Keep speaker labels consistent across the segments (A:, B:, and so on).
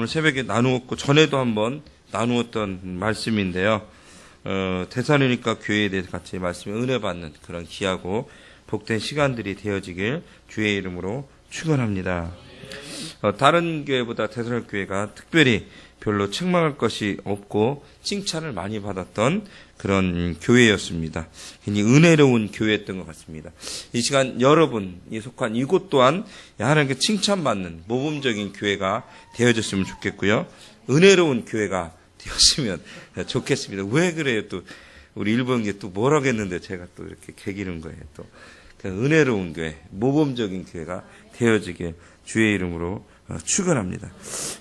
A: 새벽에 나누었고 전에도 한번 나누었던 말씀인데요. 데살로니가 교회에 대해서 같이 말씀을 은혜 받는 그런 귀하고 복된 시간들이 되어지길 주의 이름으로 축원합니다. 다른 교회보다 데살로니가 교회가 특별히 별로 책망할 것이 없고 칭찬을 많이 받았던 그런 교회였습니다. 굉장히 은혜로운 교회였던 것 같습니다. 이 시간 여러분이 속한 이곳 또한 하나님께 칭찬받는 모범적인 교회가 되어졌으면 좋겠고요. 은혜로운 교회가 되었으면 좋겠습니다. 왜 그래요? 또 우리 일본계 또 뭐라고 했는데 제가 또 이렇게 개기는 거예요. 또 은혜로운 교회, 모범적인 교회가 되어지게 주의 이름으로 축원합니다.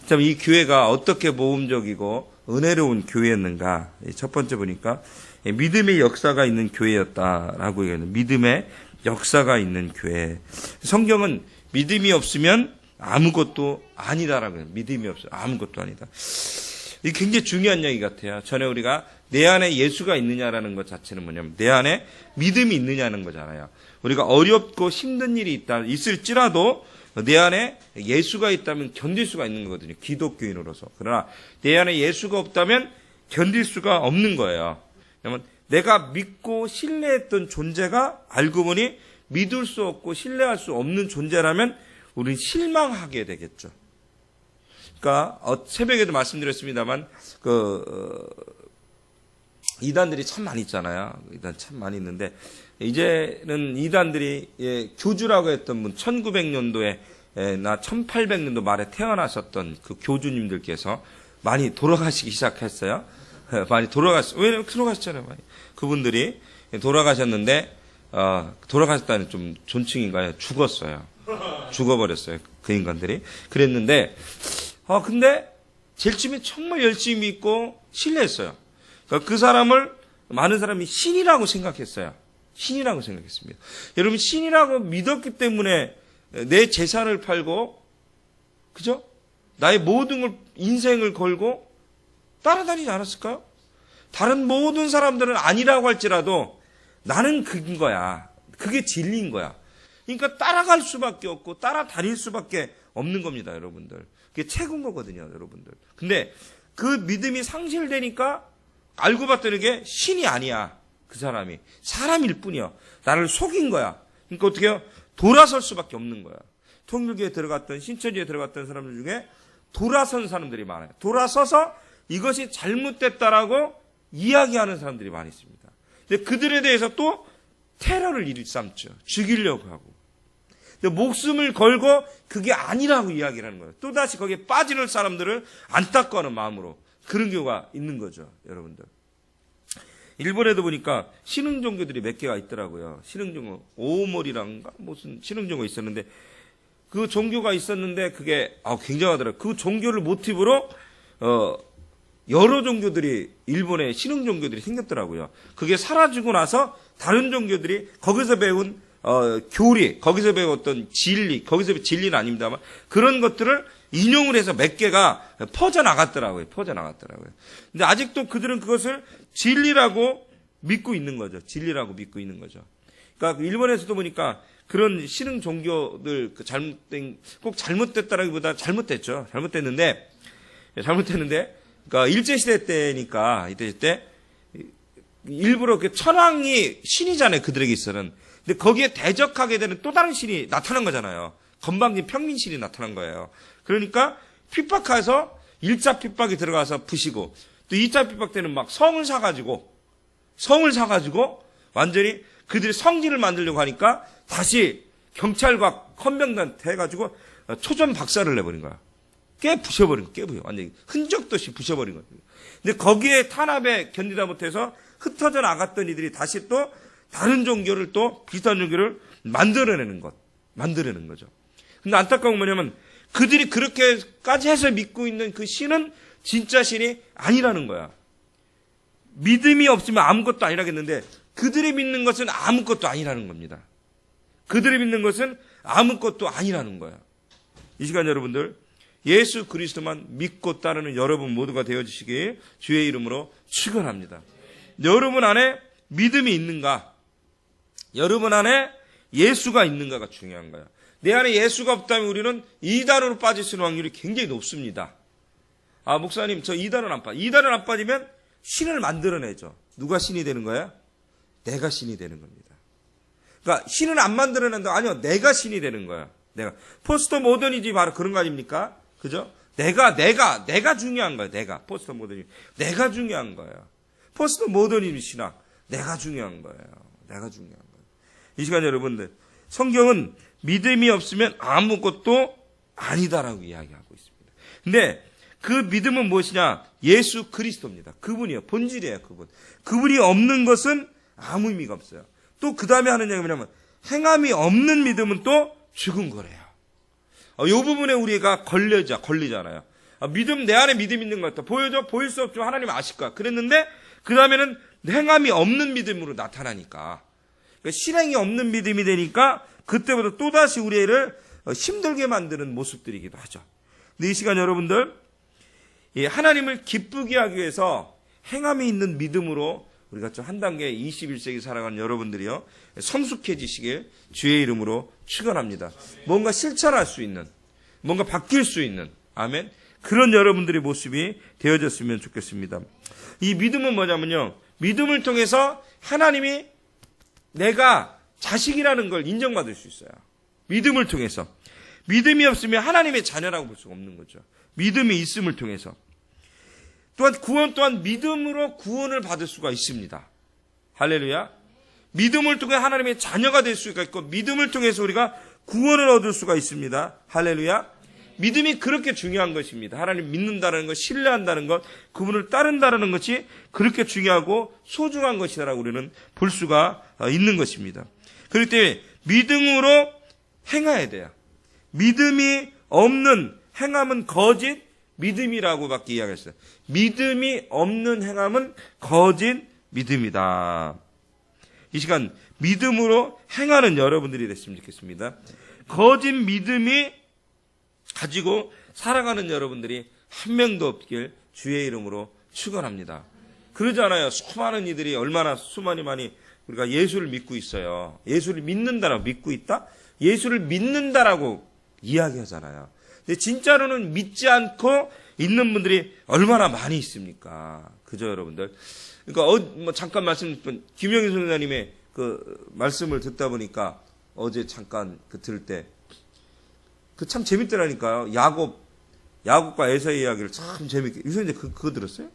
A: 참 이 교회가 어떻게 모범적이고 은혜로운 교회였는가? 첫 번째 보니까 믿음의 역사가 있는 교회였다라고 얘기하는 믿음의 역사가 있는 교회. 성경은 믿음이 없으면 아무것도 아니다라고 해요. 믿음이 없으면 아무것도 아니다. 이게 굉장히 중요한 얘기 같아요. 전에 우리가 내 안에 예수가 있느냐라는 것 자체는 뭐냐면 내 안에 믿음이 있느냐는 거잖아요. 우리가 어렵고 힘든 일이 있을지라도 내 안에 예수가 있다면 견딜 수가 있는 거거든요. 기독교인으로서. 그러나 내 안에 예수가 없다면 견딜 수가 없는 거예요. 왜냐하면 내가 믿고 신뢰했던 존재가 알고 보니 믿을 수 없고 신뢰할 수 없는 존재라면 우리는 실망하게 되겠죠. 그러니까 새벽에도 말씀드렸습니다만 이단들이 참 많이 있잖아요. 이단 참 많이 있는데 이제는 이단들이 교주라고 했던 분 1900년도에 나 1800년도 말에 태어나셨던 그 교주님들께서 많이 돌아가시기 시작했어요. 많이 왜냐면 돌아가셨잖아요. 많이. 그분들이 돌아가셨는데 돌아가셨다는 좀 존칭인가요? 죽었어요. 죽어버렸어요. 그 인간들이. 그랬는데 근데 제일 처음에 정말 열심히 믿고 신뢰했어요. 그러니까 그 사람을 많은 사람이 신이라고 생각했어요. 신이라고 생각했습니다. 여러분 신이라고 믿었기 때문에 내 재산을 팔고 그죠? 나의 모든 인생을 걸고 따라다니지 않았을까요? 다른 모든 사람들은 아니라고 할지라도 나는 그인 거야. 그게 진리인 거야. 그러니까 따라갈 수밖에 없고 따라다닐 수밖에 없는 겁니다, 여러분들. 그게 최고인 거거든요, 여러분들. 근데 그 믿음이 상실되니까 알고 봤더니 이게 신이 아니야. 그 사람이 사람일 뿐이야. 나를 속인 거야. 그러니까 어떻게 해요? 돌아설 수밖에 없는 거야. 통일교에 들어갔던 신천지에 들어갔던 사람들 중에 돌아선 사람들이 많아요. 돌아서서 이것이 잘못됐다라고 이야기하는 사람들이 많이 있습니다. 근데 그들에 대해서 또 테러를 일삼죠. 죽이려고 하고. 근데 목숨을 걸고 그게 아니라고 이야기를 하는 거예요. 또다시 거기에 빠지는 사람들을 안타까워하는 마음으로 그런 경우가 있는 거죠, 여러분들. 일본에도 보니까 신흥 종교들이 몇 개가 있더라고요. 신흥 종교, 오모리란가 무슨 신흥 종교가 있었는데 그 종교가 있었는데 그게 굉장하더라고요. 그 종교를 모티브로 여러 종교들이 일본에 신흥 종교들이 생겼더라고요. 그게 사라지고 나서 다른 종교들이 거기서 배운 교리, 거기서 배웠던 진리, 거기서 배운 진리는 아닙니다만 그런 것들을 인용을 해서 몇 개가 퍼져나갔더라고요. 근데 아직도 그들은 그것을 진리라고 믿고 있는 거죠. 진리라고 믿고 있는 거죠. 그러니까 일본에서도 보니까 그런 신흥 종교들 꼭 잘못됐다라기보다 잘못됐는데 그러니까 일제시대 때니까 이때 일부러 그 천황이 신이잖아요. 그들에게 있어는. 근데 거기에 대적하게 되는 또 다른 신이 나타난 거잖아요. 건방진 평민신이 나타난 거예요. 그러니까 핍박해서 1차 핍박이 들어가서 부시고 또 2차 핍박 때는 막 성을 사가지고 완전히 그들이 성진을 만들려고 하니까 다시 경찰과 헌병단 해가지고 초전 박살을 내버린 거야. 부셔버린 거야. 완전히 흔적도 없이 부셔버린 거야. 근데 거기에 탄압에 견디다 못해서 흩어져 나갔던 이들이 다시 또 다른 종교를 또 비슷한 종교를 만들어내는 거죠. 근데 안타까운 건 뭐냐면 그들이 그렇게까지 해서 믿고 있는 그 신은 진짜 신이 아니라는 거야. 믿음이 없으면 아무것도 아니라겠는데 그들이 믿는 것은 아무것도 아니라는 겁니다. 그들이 믿는 것은 아무것도 아니라는 거야. 이 시간 여러분들 예수 그리스도만 믿고 따르는 여러분 모두가 되어주시길 주의 이름으로 축원합니다. 여러분 안에 믿음이 있는가? 여러분 안에 예수가 있는가가 중요한 거야. 내 안에 예수가 없다면 우리는 이단으로 빠질 수 있는 확률이 굉장히 높습니다. 아, 목사님, 저 이달은 안 빠져. 이달은 안 빠지면 신을 만들어내죠. 누가 신이 되는 거야? 내가 신이 되는 겁니다. 그러니까 신은 안 만들어낸다. 아니요, 내가 신이 되는 거야. 내가. 포스트 모더니즘이 바로 그런 거 아닙니까? 그죠? 내가 중요한 거야. 내가. 포스트 모더니즘. 내가 중요한 거예요. 포스트 모더니즘 신학. 내가 중요한 거예요. 내가 중요한 거예요. 이 시간 여러분들, 성경은 믿음이 없으면 아무것도 아니다라고 이야기하고 있습니다. 근데 그 믿음은 무엇이냐? 예수 그리스도입니다. 그분이요. 본질이에요. 그분이 없는 것은 아무 의미가 없어요. 또 그 다음에 하는 얘기가 뭐냐면 행함이 없는 믿음은 또 죽은 거래요. 이 부분에 우리가 걸리잖아요. 믿음, 내 안에 믿음 있는 것 같다. 보여줘? 보일 수 없지만 하나님 아실 거야. 그랬는데 그 다음에는 행함이 없는 믿음으로 나타나니까, 그러니까 실행이 없는 믿음이 되니까 그때부터 또다시 우리를 힘들게 만드는 모습들이기도 하죠. 근데 이 시간 여러분들, 하나님을 기쁘게 하기 위해서 행함이 있는 믿음으로 우리가 좀 한 단계 21세기 살아가는 여러분들이요, 성숙해지시길 주의 이름으로 축원합니다. 뭔가 실천할 수 있는, 뭔가 바뀔 수 있는, 아멘, 그런 여러분들의 모습이 되어졌으면 좋겠습니다. 이 믿음은 뭐냐면요, 믿음을 통해서 하나님이 내가 자식이라는 걸 인정받을 수 있어요. 믿음을 통해서. 믿음이 없으면 하나님의 자녀라고 볼 수가 없는 거죠. 믿음이 있음을 통해서. 또한 구원 또한 믿음으로 구원을 받을 수가 있습니다. 할렐루야. 믿음을 통해 하나님의 자녀가 될 수가 있고, 믿음을 통해서 우리가 구원을 얻을 수가 있습니다. 할렐루야. 믿음이 그렇게 중요한 것입니다. 하나님 믿는다는 것, 신뢰한다는 것, 그분을 따른다는 것이 그렇게 중요하고 소중한 것이라고 우리는 볼 수가 있는 것입니다. 그렇기 때문에 믿음으로 행해야 돼요. 믿음이 없는 행함은 거짓 믿음이라고밖에 이야기했어요. 믿음이 없는 행함은 거짓 믿음이다. 이 시간 믿음으로 행하는 여러분들이 됐으면 좋겠습니다. 거짓 믿음이 가지고 살아가는 여러분들이 한 명도 없길 주의 이름으로 축원합니다. 그러잖아요. 수많은 이들이 얼마나 많이 우리가 예수를 믿고 있어요. 예수를 믿는다라고 믿고 있다? 예수를 믿는다라고 이야기하잖아요. 근데 진짜로는 믿지 않고 있는 분들이 얼마나 많이 있습니까? 그죠, 여러분들? 그러니까 잠깐 말씀드린 김영희 선생님의 그 말씀을 듣다 보니까 어제 잠깐 들을 때 참 재밌더라니까요. 야곱과 에서의 이야기를 참 재밌게. 유선님 그거 들었어요?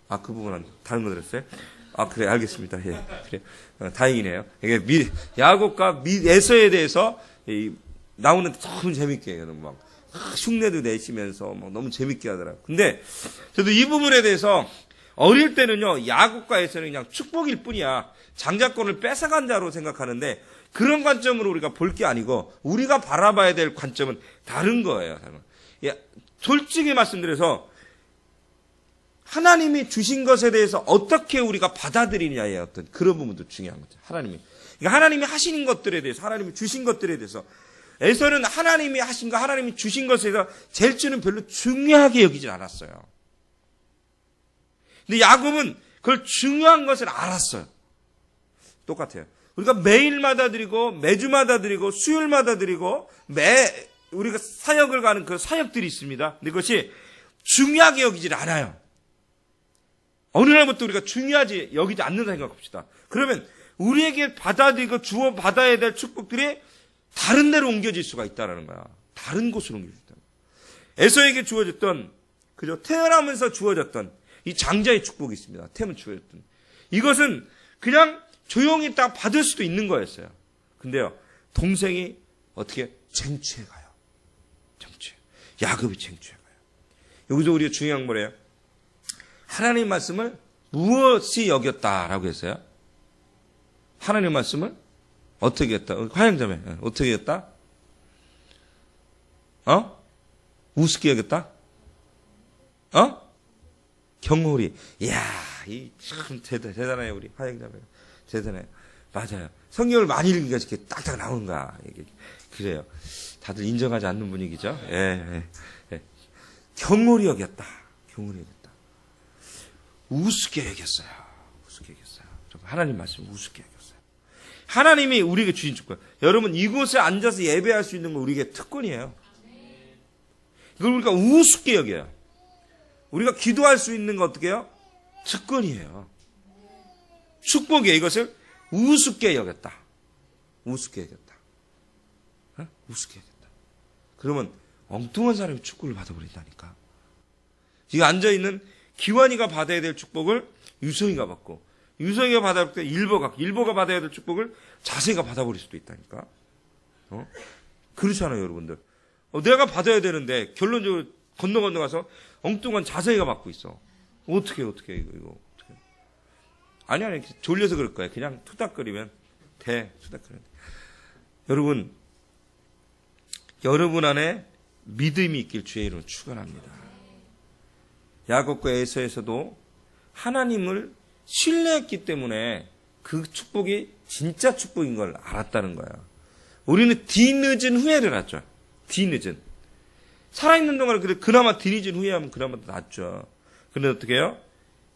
A: 아, 그 부분은 다른 거 들었어요? 아, 그래, 알겠습니다. 예, 그래. 다행이네요. 이게 야곱과 에서에 대해서 나오는데 너무 재밌게 해요. 막 흉내도 내시면서 막 너무 재밌게 하더라고요. 근데 저도 이 부분에 대해서 어릴 때는요, 야곱과 에서는 그냥 축복일 뿐이야. 장자권을 뺏어간 자로 생각하는데, 그런 관점으로 우리가 볼 게 아니고 우리가 바라봐야 될 관점은 다른 거예요. 솔직히 말씀드려서 하나님이 주신 것에 대해서 어떻게 우리가 받아들이냐의 어떤 그런 부분도 중요한 거죠. 그러니까 하나님이 하시는 것들에 대해서, 하나님이 주신 것들에 대해서, 에서는 하나님이 하신 거, 하나님이 주신 것에 대해서 젤주는 별로 중요하게 여기진 않았어요. 근데 야곱은 그걸 중요한 것을 알았어요. 똑같아요. 우리가 매일마다 드리고, 매주마다 드리고, 수요일마다 드리고, 우리가 사역을 가는 그 사역들이 있습니다. 근데 그것이 중요하게 여기질 않아요. 어느 날부터 우리가 중요하지 여기지 않는다 생각합시다. 그러면 우리에게 받아들이고 주어 받아야 될 축복들이 다른 데로 옮겨질 수가 있다는 거야. 다른 곳으로 옮겨질 수 있다. 에서에게 주어졌던, 그죠? 태어나면서 주어졌던 이 장자의 축복이 있습니다. 태어나면 주어졌던. 이것은 그냥 조용히 딱 받을 수도 있는 거였어요. 근데요, 동생이 어떻게 쟁취해 가요. 야곱이 쟁취해 가요. 여기서 우리가 중요한 거래요. 하나님 말씀을 무엇이 여겼다라고 했어요? 하나님 말씀을 어떻게 했다? 화양자매, 어떻게 했다? 우습게 여겼다? 경홀히. 이야, 참 대단해요, 우리 화양자매. 대단해요. 맞아요. 성경을 많이 읽으니까 이렇게 딱딱 나오는 거야. 그래요. 다들 인정하지 않는 분위기죠. 예. 경홀히 여겼다. 우습게 여겼어요. 하나님 말씀 우습게 여겼어요. 하나님이 우리에게 주신 축복. 여러분, 이곳에 앉아서 예배할 수 있는 건 우리에게 특권이에요. 이걸 우리가 우습게 여겨요. 우리가 기도할 수 있는 거 어떻게 해요? 특권이에요. 축복이에요. 이것을 우습게 여겼다. 우습게 여겼다. 우습게 여겼다. 그러면 엉뚱한 사람이 축복을 받아버린다니까. 지금 앉아있는 기환이가 받아야 될 축복을 유성이가 받고, 유성이가 받아야 될 일보가 받아야 될 축복을 자세가 받아버릴 수도 있다니까. 그렇잖아요, 여러분들. 내가 받아야 되는데 결론적으로 건너가서 엉뚱한 자세가 받고 있어. 어떻게 이거 어떻게. 아니 졸려서 그럴 거야. 그냥 투닥거리면 돼. 투닥거리면 돼. 여러분 안에 믿음이 있길 주의 이름으로 축원합니다. 야곱과 에서에서도 하나님을 신뢰했기 때문에 그 축복이 진짜 축복인 걸 알았다는 거야. 우리는 뒤늦은 후회를 하죠. 뒤늦은. 살아있는 동안에 그나마 뒤늦은 후회하면 그나마 더 낫죠. 그런데 어떻게 해요?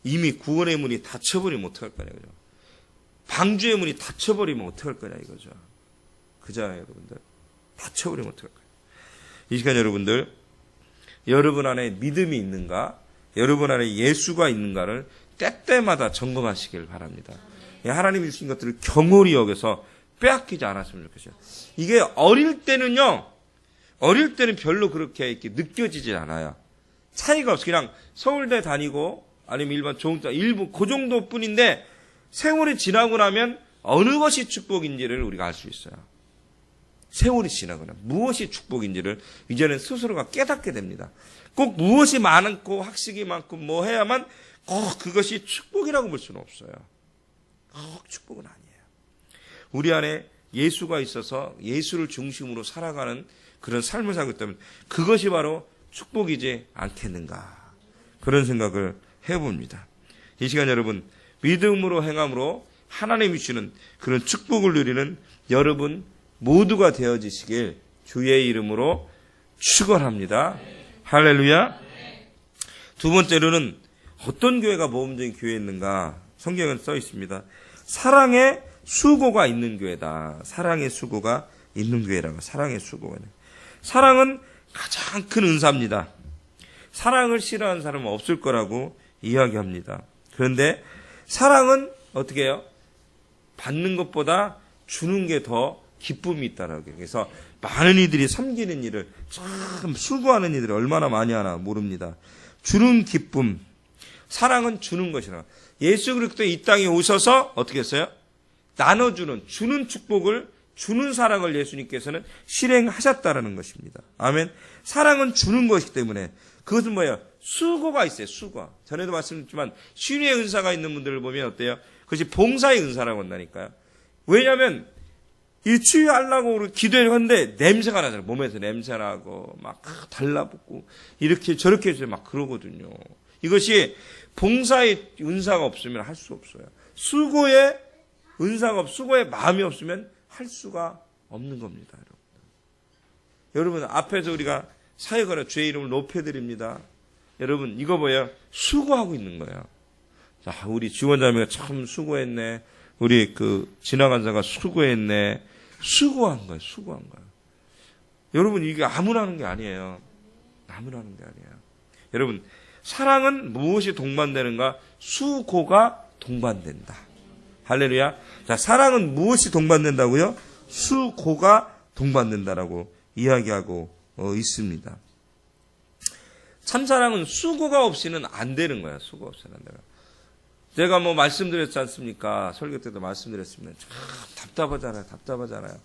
A: 이미 구원의 문이 닫혀버리면 어떡할 거냐, 그죠? 방주의 문이 닫혀버리면 어떡할 거냐, 이거죠. 그잖아요, 여러분들. 닫혀버리면 어떡할 거냐. 이 시간 여러분들, 여러분 안에 믿음이 있는가, 여러분 안에 예수가 있는가를 때때마다 점검하시길 바랍니다. 하나님이 주신 것들을 경홀히 여겨서 빼앗기지 않았으면 좋겠어요. 이게 어릴 때는 별로 그렇게 이렇게 느껴지지 않아요. 차이가 없어. 그냥 서울대 다니고 아니면 일반 종자 일부 그 정도 뿐인데 세월이 지나고 나면 어느 것이 축복인지를 우리가 알 수 있어요. 세월이 지나거나 무엇이 축복인지를 이제는 스스로가 깨닫게 됩니다. 꼭 무엇이 많고 학식이 많고 뭐 해야만 그것이 축복이라고 볼 수는 없어요. 축복은 아니에요. 우리 안에 예수가 있어서 예수를 중심으로 살아가는 그런 삶을 살고 있다면 그것이 바로 축복이지 않겠는가. 그런 생각을 해봅니다. 이 시간 여러분, 믿음으로 행함으로 하나님이 주시는 그런 축복을 누리는 여러분 모두가 되어지시길 주의 이름으로 축원합니다. 할렐루야. 두 번째로는 어떤 교회가 모범적인 교회였는가? 성경에 써 있습니다. 사랑의 수고가 있는 교회다. 사랑의 수고가 있는 교회라고. 사랑의 수고가 있는. 사랑은 가장 큰 은사입니다. 사랑을 싫어하는 사람은 없을 거라고 이야기합니다. 그런데 사랑은 어떻게 해요? 받는 것보다 주는 게 더 기쁨이 있다라고. 그래서 많은 이들이 섬기는 일을 참 수고하는 이들이 얼마나 많이 하나 모릅니다. 주는 기쁨. 사랑은 주는 것이라. 예수 그리스도 이 땅에 오셔서 어떻게 했어요? 나눠주는, 주는 축복을, 주는 사랑을 예수님께서는 실행하셨다라는 것입니다. 아멘. 사랑은 주는 것이기 때문에 그것은 뭐예요? 수고가 있어요. 수고. 전에도 말씀드렸지만 신유의 은사가 있는 분들을 보면 어때요? 그것이 봉사의 은사라고 한다니까요. 왜냐하면 이 치유하려고 기도를 하는데 냄새가 나잖아요. 몸에서 냄새 나고 막 달라붙고 이렇게 저렇게 해서 막 그러거든요. 이것이 봉사의 은사가 없으면 할 수 없어요. 수고의 은사가 수고의 마음이 없으면 할 수가 없는 겁니다. 여러분 앞에서 우리가 사역하러 주의 이름을 높여드립니다. 여러분 이거 뭐예요? 수고하고 있는 거예요. 자, 우리 지원자매가 참 수고했네. 우리 지나간 자가 수고했네. 수고한 거예요. 수고한 거예요. 여러분 이게 아무나 하는 게 아니에요. 아무나 하는 게 아니에요. 여러분 사랑은 무엇이 동반되는가? 수고가 동반된다. 할렐루야. 자, 사랑은 무엇이 동반된다고요? 수고가 동반된다라고 이야기하고 있습니다. 참사랑은 수고가 없이는 안 되는 거야. 수고 없이는 안 되는 거야. 제가 말씀드렸지 않습니까? 설교 때도 말씀드렸습니다. 참 답답하잖아요.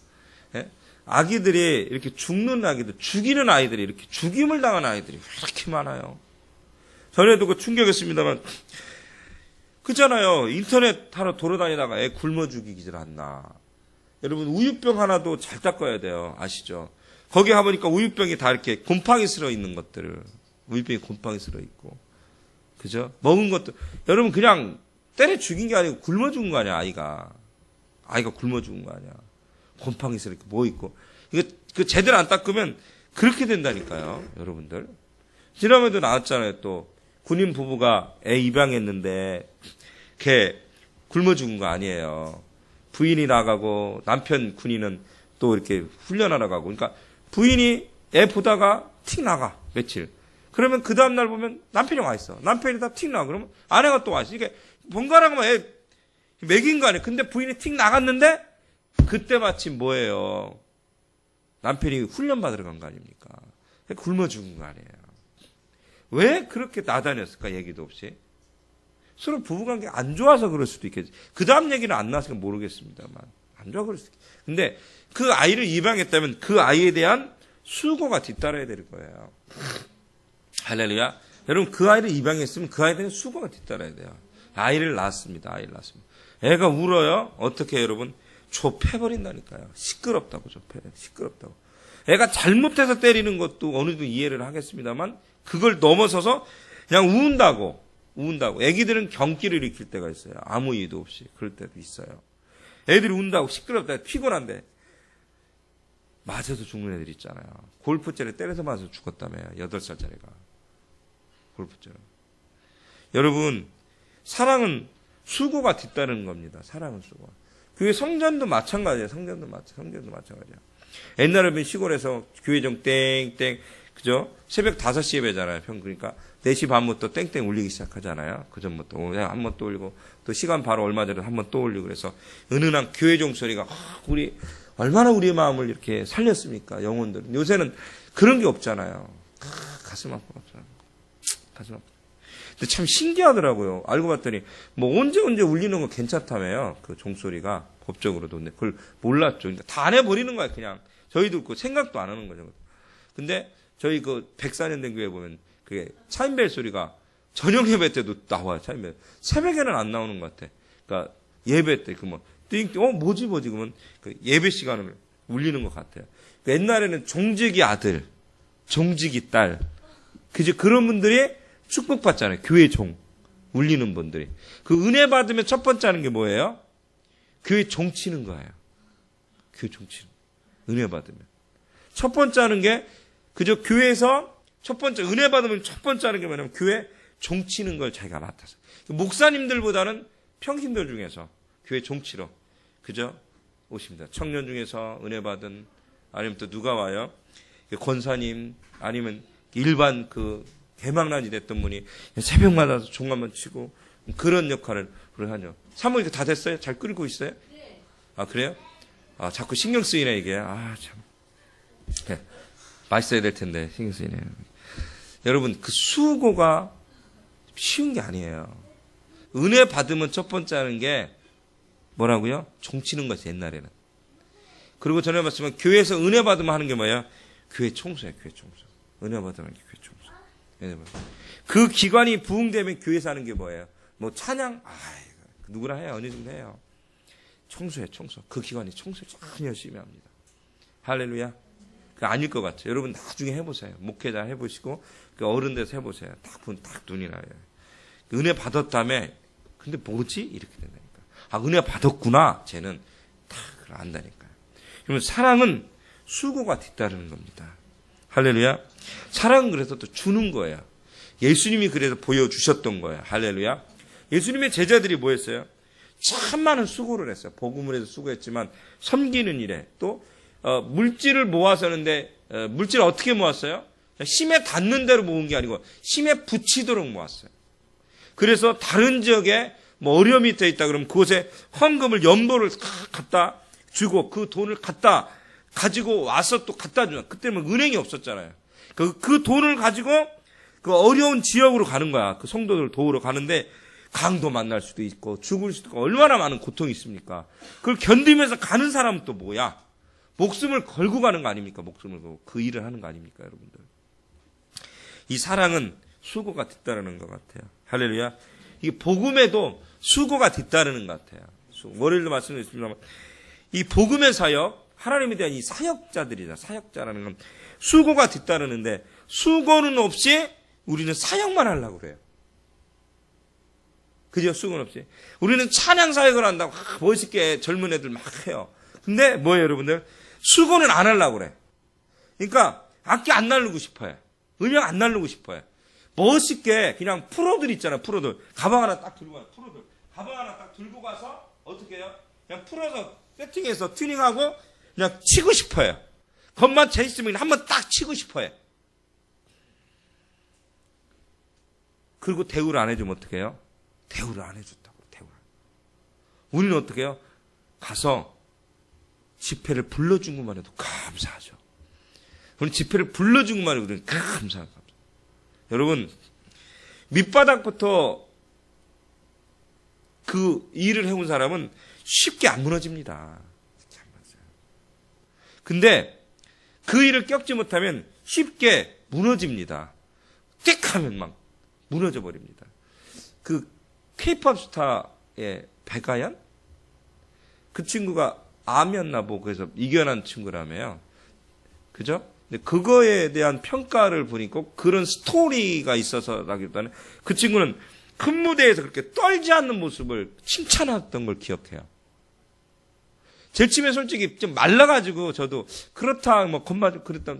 A: 예? 아기들이 이렇게 죽는 아기들, 죽이는 아이들이 이렇게 죽임을 당한 아이들이 왜 이렇게 많아요? 전에도 충격이었습니다만, 그잖아요. 인터넷 하러 돌아다니다가 애 굶어 죽이질 않나. 여러분, 우유병 하나도 잘 닦아야 돼요. 아시죠? 거기 가보니까 우유병이 다 이렇게 곰팡이 쓸어 있는 것들을, 우유병이 곰팡이 쓸어 있고, 그죠? 먹은 것도, 여러분, 그냥 때려 죽인 게 아니고 굶어 죽은 거 아니야, 아이가. 아이가 굶어 죽은 거 아니야. 곰팡이 쓸어 있고, 뭐 있고. 이거, 제대로 안 닦으면 그렇게 된다니까요, 여러분들. 지난번에도 나왔잖아요, 또. 군인 부부가 애 입양했는데 걔 굶어 죽은 거 아니에요. 부인이 나가고 남편 군인은 또 이렇게 훈련하러 가고. 그러니까 부인이 애 보다가 틱 나가 며칠. 그러면 그 다음날 보면 남편이 와 있어. 남편이 다 틱 나와. 그러면 아내가 또 와 있어. 이게 번갈아가면 애 먹인 거 아니에요. 근데 부인이 틱 나갔는데 그때 마침 뭐예요? 남편이 훈련 받으러 간 거 아닙니까? 굶어 죽은 거 아니에요. 왜 그렇게 나다녔을까? 얘기도 없이. 서로 부부관계 안 좋아서 그럴 수도 있겠지. 그 다음 얘기는 안 나왔으니까 모르겠습니다만. 안 좋아 그럴 수도 있겠지. 근데 그 아이를 입양했다면 그 아이에 대한 수고가 뒤따라야 될 거예요. 할렐루야. 여러분 그 아이를 입양했으면 그 아이에 대한 수고가 뒤따라야 돼요. 아이를 낳았습니다. 아이를 낳았습니다. 애가 울어요. 어떻게 여러분? 좁혀버린다니까요. 시끄럽다고 좁혀요. 시끄럽다고. 애가 잘못해서 때리는 것도 어느 정도 이해를 하겠습니다만 그걸 넘어서서 그냥 우운다고. 애기들은 경기를 일으킬 때가 있어요. 아무 이유도 없이. 그럴 때도 있어요. 애들이 운다고 시끄럽다. 피곤한데. 맞아서 죽는 애들 있잖아요. 골프채를 때려서 맞아서 죽었다며요. 8살짜리가. 골프채를. 여러분, 사랑은 수고가 뒤따르는 겁니다. 사랑은 수고. 교회 성전도 마찬가지예요. 성전도 마찬가지야. 옛날에 시골에서 교회정 땡땡, 그죠? 새벽 5시 예배잖아요. 그러니까 4시 반부터 땡땡 울리기 시작하잖아요. 그 전부터 한 번 또 울리고 또 시간 바로 얼마 전에 한 번 또 울리고 그래서 은은한 교회종 소리가 우리 얼마나 우리의 마음을 이렇게 살렸습니까? 영혼들은. 요새는 그런 게 없잖아요. 가슴 아파. 가슴 아파. 근데 참 신기하더라고요. 알고 봤더니 뭐 언제 울리는 거 괜찮다며요. 그 종소리가 법적으로도. 근데 그걸 몰랐죠. 그러니까 다 안 해버리는 거야 그냥. 저희도 그 생각도 안 하는 거죠. 근데 저희 그 104년 된 교회 보면 그게 차인벨 소리가 저녁 예배 때도 나와요. 차인벨. 새벽에는 안 나오는 것 같아. 그러니까 예배 때 그 뭐 띵띵 뭐지 그러면 그 예배 시간을 울리는 것 같아요. 옛날에는 종직이 아들, 종직이 딸, 그죠? 그런 분들이 축복받잖아요. 교회 종 울리는 분들이. 그 은혜 받으면 첫 번째 하는 게 뭐예요? 교회 종 치는 거예요. 교회 종 치는 거. 은혜 받으면 첫 번째 하는 게 그저 교회에서 첫 번째 은혜 받으면 첫 번째 하는 게 뭐냐면 교회 종 치는 걸 자기가 맡아서. 목사님들보다는 평신도 중에서 교회 종 치러 그저 오십니다. 청년 중에서 은혜 받은 아니면 또 누가 와요? 권사님 아니면 일반 그 개망난이 됐던 분이 새벽마다 종 한번 치고 그런 역할을 하죠. 사모님 다 됐어요? 잘 끓이고 있어요? 네. 아 그래요? 아 자꾸 신경 쓰이네 이게. 아 참. 네. 맛있어야 될 텐데 신경 쓰이네요. 여러분 그 수고가 쉬운 게 아니에요. 은혜 받으면 첫 번째 하는 게 뭐라고요? 종 치는 거지 옛날에는. 그리고 전에 말씀한 교회에서 은혜 받으면 하는 게 뭐예요? 교회 청소예요. 교회 청소. 은혜 받으면 교회 청소. 은혜 받으면. 그 기관이 부흥되면 교회에서 하는 게 뭐예요? 뭐 찬양? 누구나 해요. 어느 정도 해요. 청소해 청소. 그 기관이 청소 참 열심히 합니다. 할렐루야. 그 아닐 것 같아요. 여러분 나중에 해보세요. 목회자 해보시고 그 어른 돼서 해보세요. 딱 눈이 나요. 은혜 받았다며 근데 뭐지? 이렇게 된다니까. 아 은혜 받았구나. 쟤는 다 안다니까요. 그러면 사랑은 수고가 뒤따르는 겁니다. 할렐루야. 사랑은 그래서 또 주는 거예요. 예수님이 그래서 보여주셨던 거예요. 할렐루야. 예수님의 제자들이 뭐 했어요? 참 많은 수고를 했어요. 복음을 해서 수고했지만 섬기는 일에 또 물질을 모아서는데 물질을 어떻게 모았어요? 심에 닿는 대로 모은 게 아니고 심에 붙이도록 모았어요. 그래서 다른 지역에 뭐 어려움이 돼 있다 그러면 그곳에 헌금을 연보를 갖다 주고 그 돈을 갖다 가지고 와서 또 갖다 주는. 그때는 은행이 없었잖아요. 그 돈을 가지고 그 어려운 지역으로 가는 거야. 그 성도들 도우러 가는데 강도 만날 수도 있고 죽을 수도 있고 얼마나 많은 고통이 있습니까? 그걸 견디면서 가는 사람은 또 뭐야? 목숨을 걸고 가는 거 아닙니까? 목숨을 걸고 그 일을 하는 거 아닙니까, 여러분들? 이 사랑은 수고가 뒤따르는 것 같아요. 할렐루야. 이 복음에도 수고가 뒤따르는 것 같아요. 월요일도 말씀드렸습니다만 이 복음의 사역, 하나님에 대한 이 사역자들이다. 사역자라는 건 수고가 뒤따르는데 수고는 없이 우리는 사역만 하려고 그래요. 그죠? 수고는 없이. 우리는 찬양 사역을 한다고 멋있게 젊은 애들 막 해요. 근데 뭐예요, 여러분들? 수고는 안 하려고 그래. 그러니까 악기 안 날르고 싶어요. 음악 안 날르고 싶어요. 멋있게 그냥 프로들 있잖아요. 프로들. 가방 하나 딱 들고 가요. 프로들. 가방 하나 딱 들고 가서 어떻게 해요? 그냥 풀어서 세팅해서 튜닝하고 그냥 치고 싶어요. 겉만 재 있으면 한번 딱 치고 싶어요. 그리고 대우를 안 해주면 어떻게 해요? 대우를 안 해줬다고. 대우를. 우리는 어떻게 해요? 가서 집회를 불러준 것만 해도 감사하죠. 우리 집회를 불러준 것만 해도 우리는 감사하죠. 여러분, 밑바닥부터 그 일을 해온 사람은 쉽게 안 무너집니다. 근데 그 일을 겪지 못하면 쉽게 무너집니다. 띡 하면 막 무너져 버립니다. 그 K-팝 스타의 백아연? 그 친구가 암이었나 보고 그래서 이겨난 친구라며요. 그죠? 근데 그거에 대한 평가를 보니까 그런 스토리가 있어서라기보다는 그 친구는 큰 무대에서 그렇게 떨지 않는 모습을 칭찬했던 걸 기억해요. 제일 처음에 솔직히 좀 말라가지고 저도 그렇다 뭐 건마 그랬다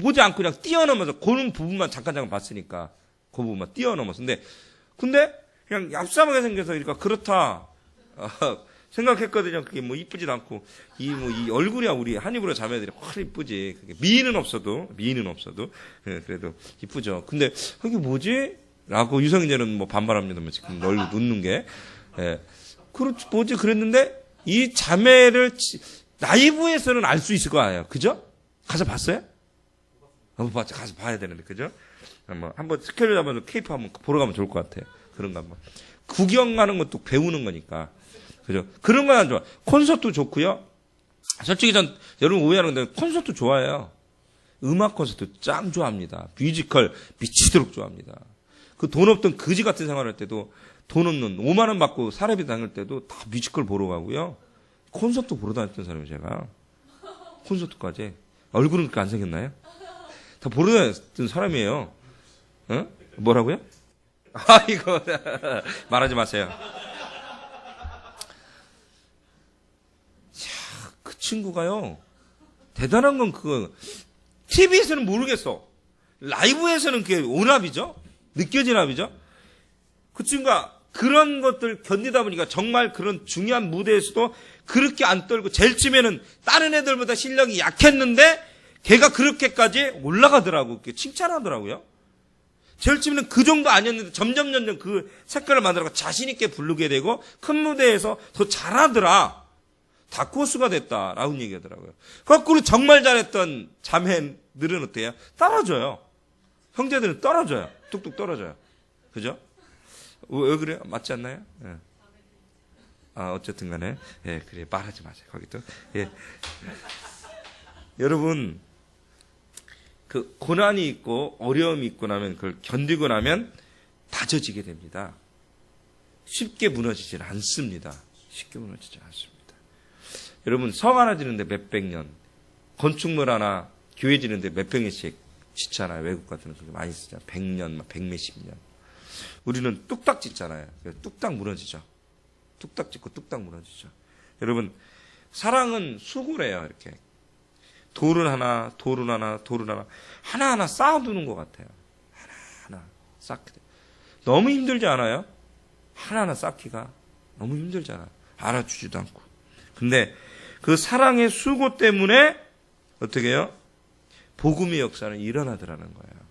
A: 보지 않고 그냥 뛰어넘어서 그런 부분만 잠깐 봤으니까 그 부분만 뛰어넘어서 근데 그냥 얍삽하게 생겨서 그러니까 그렇다 생각했거든요. 그게 뭐 이쁘지도 않고 이 얼굴이야 우리 한입으로 자매들이 훨 이쁘지. 그게 미인은 없어도 예, 그래도 이쁘죠. 근데 그게 뭐지? 라고 유성인제는 뭐 반발합니다. 뭐 지금 널 웃는 게 예. 그렇지 뭐지 그랬는데 이 자매를 라이브에서는 알 수 있을 거예요. 그죠? 가서 봤어요? 못 봤죠. 가서 봐야 되는데 그죠? 한번 스케줄 잡아서 케이팝 한번 보러 가면 좋을 것 같아요. 그런 거 한번 구경하는 것도 배우는 거니까. 그죠? 그런 건 안 좋아. 콘서트 좋고요. 솔직히 여러분 오해하는데 콘서트 좋아해요. 음악 콘서트 짱 좋아합니다. 뮤지컬 미치도록 좋아합니다. 그 돈 없던 거지 같은 생활할 때도 돈 없는 5만 원 받고 사례비 다닐 때도 다 뮤지컬 보러 가고요. 콘서트 보러 다녔던 사람이 제가. 콘서트까지. 얼굴은 그렇게 안 생겼나요? 다 보러 다녔던 사람이에요. 어? 뭐라고요? 이거 말하지 마세요. 그 친구가요. 대단한 건 그거. TV에서는 모르겠어. 라이브에서는 그게 오납이죠? 느껴진 합이죠? 그 친구가 그런 것들 견디다 보니까 정말 그런 중요한 무대에서도 그렇게 안 떨고 제일 처음에는 다른 애들보다 실력이 약했는데 걔가 그렇게까지 올라가더라고. 칭찬하더라고요. 제일 처음에는 그 정도 아니었는데 점점 그 색깔을 만들어서 자신 있게 부르게 되고 큰 무대에서 더 잘하더라. 다크호스가 됐다라고 얘기하더라고요. 거꾸로 정말 잘했던 자매들은 어때요? 떨어져요. 형제들은 떨어져요. 뚝뚝 떨어져요. 그죠? 왜 그래요? 맞지 않나요? 예. 어쨌든 간에. 예, 그래. 말하지 마세요. 거기도. 예. 여러분, 그 고난이 있고 어려움이 있고 나면 그걸 견디고 나면 다져지게 됩니다. 쉽게 무너지질 않습니다. 쉽게 무너지지 않습니다. 여러분, 성 하나 지는데 몇백 년, 건축물 하나, 교회 지는데 몇백 년씩 짓잖아요. 외국 같은 데 많이 쓰잖아요. 100년, 100몇십 년. 우리는 뚝딱 짓잖아요. 뚝딱 무너지죠. 뚝딱 짓고 뚝딱 무너지죠. 여러분, 사랑은 수고래요. 이렇게. 돌은 하나, 하나하나 쌓아두는 것 같아요. 하나하나 쌓게 돼요. 너무 힘들지 않아요? 하나하나 쌓기가 너무 힘들잖아요. 알아주지도 않고. 근데 그 사랑의 수고 때문에 어떻게 해요? 복음의 역사는 일어나더라는 거예요.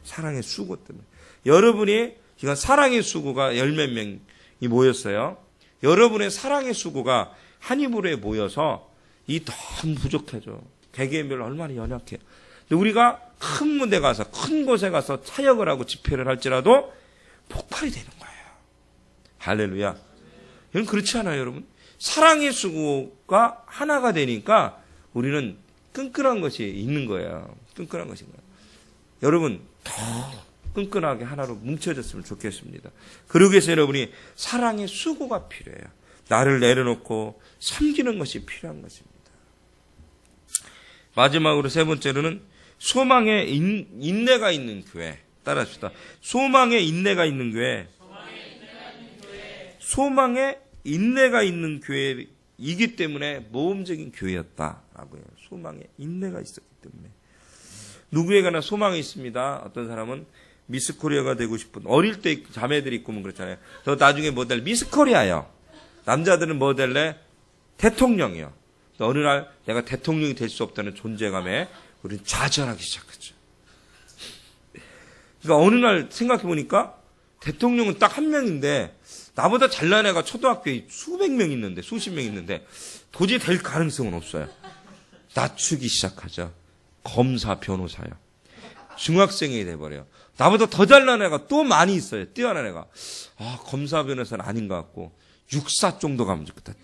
A: 사랑의 수고 때문에. 여러분이 지금 사랑의 수고가 열몇 명이 모였어요. 여러분의 사랑의 수고가 한 입으로 모여서 이 너무 부족해져. 개개인별로 얼마나 연약해요. 근데 우리가 큰 무대 가서 큰 곳에 가서 사역을 하고 집회를 할지라도 폭발이 되는 거예요. 할렐루야. 이건 그렇지 않아요, 여러분? 사랑의 수고가 하나가 되니까 우리는 끈끈한 것이 있는 거예요. 끈끈한 것인 거예요. 여러분, 더 끈끈하게 하나로 뭉쳐졌으면 좋겠습니다. 그러기 위해서 여러분이 사랑의 수고가 필요해요. 나를 내려놓고 섬기는 것이 필요한 것입니다. 마지막으로 세 번째로는 소망의 인내가 있는 교회. 따라합시다. 소망의 인내가 있는 교회. 소망의 인내가 있는 교회이기 때문에 모험적인 교회였다라고요. 소망의 인내가 있었기 때문에. 누구에게나 소망이 있습니다. 어떤 사람은 미스코리아가 되고 싶은 어릴 때 자매들이 있고 뭐 그렇잖아요. 저 나중에 뭐 될 미스코리아요. 남자들은 뭐 될래? 대통령이요. 어느 날 내가 대통령이 될 수 없다는 존재감에 우리는 좌절하기 시작했죠. 그러니까 어느 날 생각해 보니까 대통령은 딱 한 명인데 나보다 잘난 애가 초등학교에 수백 명 있는데, 수십 명 있는데 도저히 될 가능성은 없어요. 낮추기 시작하죠. 검사, 변호사요. 중학생이 돼버려요. 나보다 더 잘난 애가 또 많이 있어요. 뛰어난 애가. 아, 검사, 변호사는 아닌 것 같고 육사 정도 가면 좋겠다.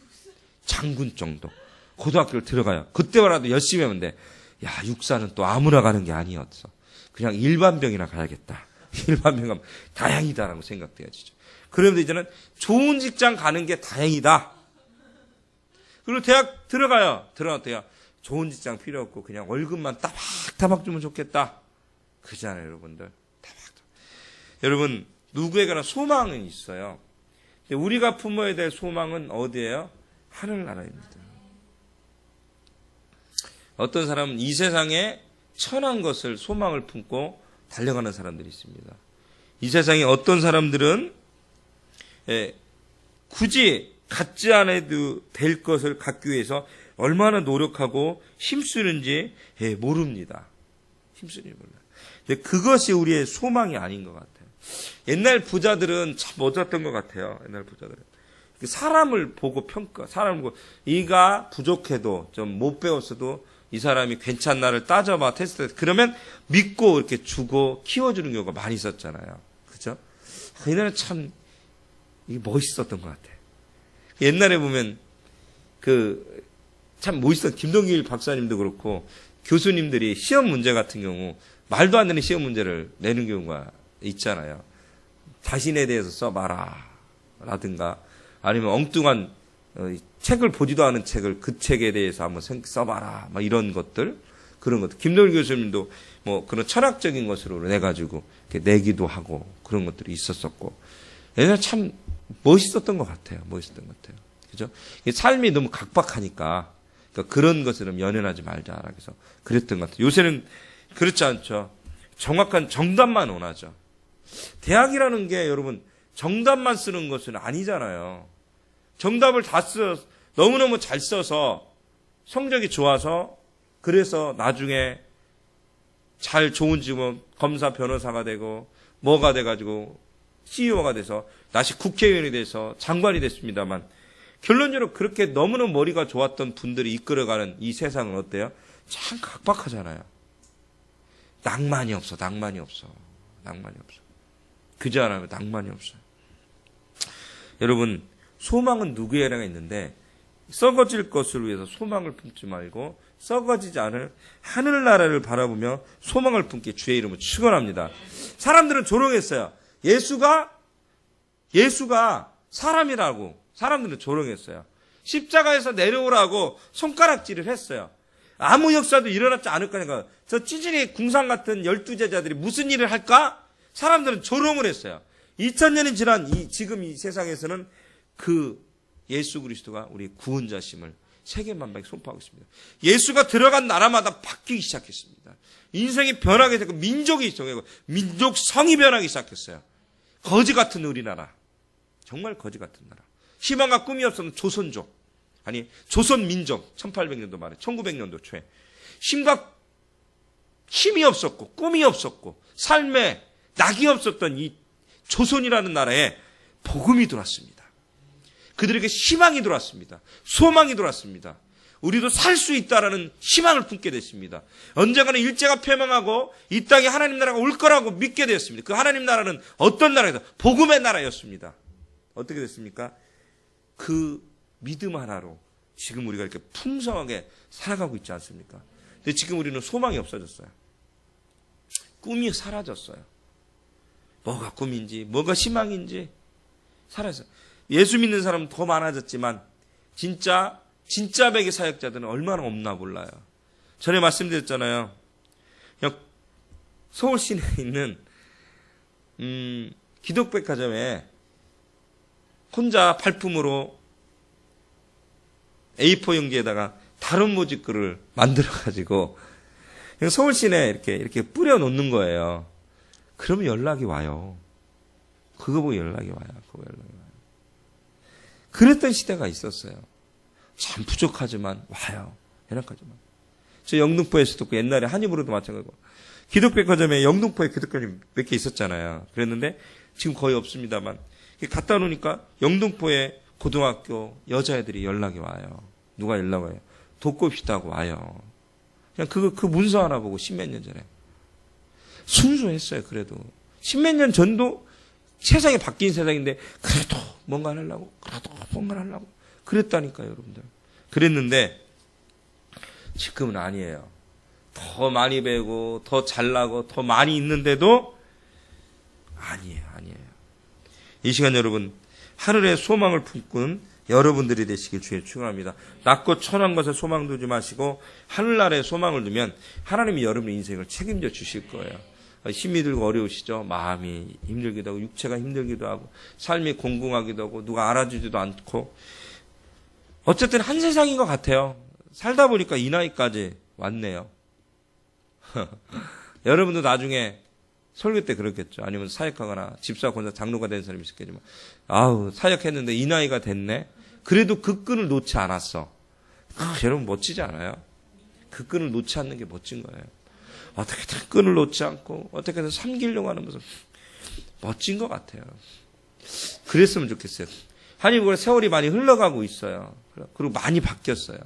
A: 장군 정도. 고등학교를 들어가요. 그때라도 열심히 하면 돼. 야, 육사는 또 아무나 가는 게 아니었어. 그냥 일반병이나 가야겠다. 일반병 가면 다행이다라고 생각돼야지죠. 그러면 이제는 좋은 직장 가는 게 다행이다. 그리고 대학 들어가요. 들어가도 좋은 직장 필요 없고 그냥 월급만 따박따박 주면 좋겠다. 그잖아요, 여러분들. 따박따박. 여러분, 누구에게나 소망은 있어요. 근데 우리가 품어야 될 소망은 어디예요? 하늘나라입니다. 어떤 사람은 이 세상에 천한 것을 소망을 품고 달려가는 사람들이 있습니다. 이 세상에 어떤 사람들은 굳이 갖지 않아도 될 것을 갖기 위해서 얼마나 노력하고 힘쓰는지 모릅니다. 힘쓰는지 몰라요. 근데 그것이 우리의 소망이 아닌 것 같아요. 옛날 부자들은 참 멋졌던 것 같아요. 옛날 부자들은. 사람을 보고 사람을 보고 이가 부족해도 좀 못 배웠어도 이 사람이 괜찮나를 따져봐 테스트. 그러면 믿고 이렇게 주고 키워주는 경우가 많이 있었잖아요. 그죠? 옛날에 참 이게 멋있었던 것 같아요. 옛날에 보면 참 멋있었던 김동길 박사님도 그렇고 교수님들이 시험 문제 같은 경우 말도 안 되는 시험 문제를 내는 경우가 있잖아요. 자신에 대해서 써봐라 라든가 아니면 엉뚱한 책을 보지도 않은 책을 그 책에 대해서 한번 써봐라 막 이런 것들 그런 것들. 김동길 교수님도 뭐 그런 철학적인 것으로 내가지고 이렇게 내기도 하고 그런 것들이 있었었고 옛날에 참 멋있었던 것 같아요. 멋있었던 것 같아요. 그죠? 삶이 너무 각박하니까 그러니까 그런 것을 연연하지 말자. 그래서 그랬던 것 같아요. 요새는 그렇지 않죠. 정확한 정답만 원하죠. 대학이라는 게 여러분 정답만 쓰는 것은 아니잖아요. 정답을 다 너무너무 잘 써서 성적이 좋아서 그래서 나중에 잘 좋은 직원 검사 변호사가 되고 뭐가 돼가지고 CEO가 돼서 다시 국회의원이 돼서 장관이 됐습니다만 결론적으로 그렇게 너무너무 머리가 좋았던 분들이 이끌어가는 이 세상은 어때요? 참 각박하잖아요. 낭만이 없어. 그지 않아요? 낭만이 없어요. 여러분 소망은 누구에게나 있는데 썩어질 것을 위해서 소망을 품지 말고 썩어지지 않을 하늘나라를 바라보며 소망을 품게 주의 이름으로 축원합니다. 사람들은 조롱했어요. 예수가 사람이라고 사람들은 조롱했어요. 십자가에서 내려오라고 손가락질을 했어요. 아무 역사도 일어났지 않을 거니까 저 찌질이 궁상 같은 12제자들이 무슨 일을 할까? 사람들은 조롱을 했어요. 2000년이 지난 지금 이 세상에서는 그 예수 그리스도가 우리 구원자심을 세계만방에 선포하고 있습니다. 예수가 들어간 나라마다 바뀌기 시작했습니다. 인생이 변하게 되고 민족이 정하고 민족성이 변하기 시작했어요. 거지 같은 우리나라. 정말 거지 같은 나라. 희망과 꿈이 없었던 조선족. 아니 조선민족 1800년도 말에 1900년도 초에 힘이 없었고 꿈이 없었고 삶에 낙이 없었던 이 조선이라는 나라에 복음이 들어왔습니다. 그들에게 희망이 들어왔습니다. 소망이 들어왔습니다. 우리도 살 수 있다라는 희망을 품게 됐습니다. 언젠가는 일제가 폐망하고 이 땅에 하나님 나라가 올 거라고 믿게 되었습니다. 그 하나님 나라는 어떤 나라이다? 복음의 나라였습니다. 어떻게 됐습니까? 그 믿음 하나로 지금 우리가 이렇게 풍성하게 살아가고 있지 않습니까? 근데 지금 우리는 소망이 없어졌어요. 꿈이 사라졌어요. 뭐가 꿈인지 뭐가 희망인지 사라졌어요. 예수 믿는 사람은 더 많아졌지만 진짜 백의 사역자들은 얼마나 없나 몰라요. 전에 말씀드렸잖아요. 서울 시내에 있는 기독백화점에 혼자 발품으로 A4 용지에다가 다른 모직글을 만들어가지고 서울 시내에 이렇게 뿌려놓는 거예요. 그러면 연락이 와요. 그거 보고 연락이 와요. 그랬던 시대가 있었어요. 참 부족하지만 와요. 연락하지만. 저 영등포에서도 그 옛날에 한입으로도 마찬가지고 기독백화점에 영등포에 기독교님 몇 개 있었잖아요. 그랬는데 지금 거의 없습니다만 갖다 놓으니까 영등포에 고등학교 여자애들이 연락이 와요. 누가 연락 와요? 돕고싶다고 와요. 그냥 그 문서 하나 보고 십몇 년 전에. 순수했어요, 그래도. 십몇 년 전도 세상이 바뀐 세상인데, 그래도 뭔가 하려고, 그랬다니까요, 여러분들. 그랬는데, 지금은 아니에요. 더 많이 배우고, 더 잘나고, 더 많이 있는데도, 아니에요. 이 시간 여러분, 하늘의 소망을 품꾼 여러분들이 되시길 주에 축원합니다. 낮고 천한 것에 소망 두지 마시고 하늘나라에 소망을 두면 하나님이 여러분의 인생을 책임져 주실 거예요. 힘이 들고 어려우시죠? 마음이 힘들기도 하고 육체가 힘들기도 하고 삶이 공공하기도 하고 누가 알아주지도 않고 어쨌든 한 세상인 것 같아요. 살다 보니까 이 나이까지 왔네요. 여러분도 나중에 설교 때 그렇겠죠. 아니면 사역하거나 집사, 권사, 장로가 된 사람이 있었겠지만 아우 사역했는데 이 나이가 됐네. 그래도 그 끈을 놓지 않았어. 여러분 멋지지 않아요? 그 끈을 놓지 않는 게 멋진 거예요. 어떻게든 끈을 놓지 않고 어떻게든 섬기려고 하는 모습 멋진 것 같아요. 그랬으면 좋겠어요. 하나님 세월이 많이 흘러가고 있어요. 그리고 많이 바뀌었어요.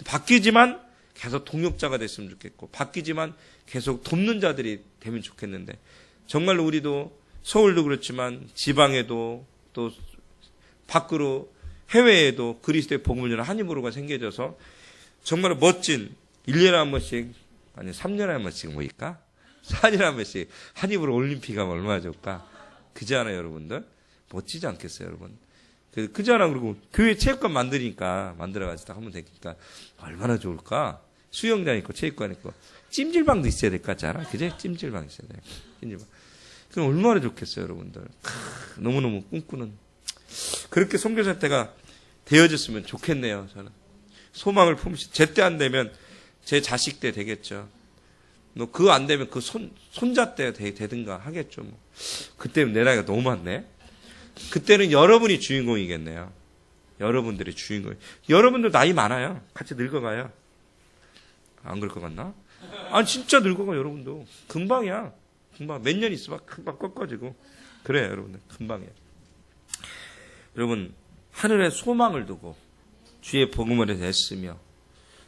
A: 바뀌지만 계속 동역자가 됐으면 좋겠고 바뀌지만 계속 돕는 자들이 되면 좋겠는데 정말로 우리도 서울도 그렇지만 지방에도 또 밖으로 해외에도 그리스도의 복음을 전하는 한인부로가 생겨져서 정말로 멋진 1년에 한 번씩 아니 3년에 한 번씩 모일까? 4년에 한 번씩 한인부로 올림픽 하면 얼마나 좋을까? 그지 않아요 여러분들? 멋지지 않겠어요 여러분? 그지 않아. 그리고 교회 체육관 만들어가지고 하면 되니까 얼마나 좋을까? 수영장 있고 체육관 있고 찜질방도 있어야 될 것 같지 않아? 그제? 찜질방 있어야 돼. 찜질방. 그럼 얼마나 좋겠어요, 여러분들. 너무너무 꿈꾸는. 그렇게 선교사 때가 되어졌으면 좋겠네요, 저는. 소망을 품으시. 제때 안 되면 제 자식 때 되겠죠. 그거 안 되면 그 손자 때 되든가 하겠죠. 뭐. 그때는 내 나이가 너무 많네. 그때는 여러분이 주인공이겠네요. 여러분들이 주인공이. 여러분들 나이 많아요. 같이 늙어가요. 안 그럴 것 같나? 아니 진짜 늙어가 여러분도. 금방이야. 금방 몇 년 있어 막 금방 꺾어지고. 그래요 여러분들. 금방이야. 여러분 하늘에 소망을 두고 주의 복음을 해서 애쓰며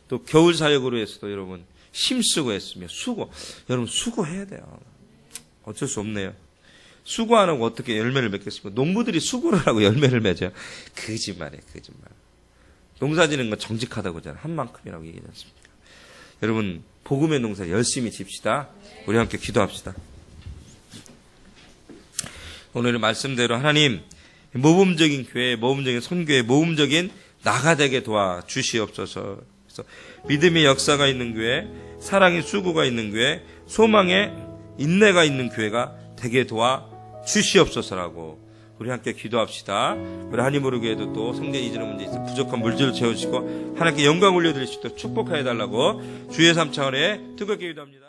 A: 또 겨울 사역으로 해서도 여러분 힘쓰고 애쓰며 수고. 여러분 수고해야 돼요. 어쩔 수 없네요. 수고 안 하고 어떻게 열매를 맺겠습니까? 농부들이 수고를 하고 열매를 맺어요. 거짓말이에요. 거짓말. 농사 지는 건 정직하다고 하잖아요. 한 만큼이라고 얘기하지 않습니까? 여러분 복음의 농사 열심히 집시다. 우리 함께 기도합시다. 오늘의 말씀대로 하나님 모범적인 교회, 모범적인 선교회, 모범적인 나가 되게 도와주시옵소서. 그래서 믿음의 역사가 있는 교회, 사랑의 수고가 있는 교회, 소망의 인내가 있는 교회가 되게 도와주시옵소서라고 우리 함께 기도합시다. 우리 하나님으로 교회도 또 성전 이전의 문제 있어 부족한 물질을 채워주시고 하나님께 영광 올려드릴 수 있도록 축복하여 달라고 주의 3차원에 뜨겁게 기도합니다.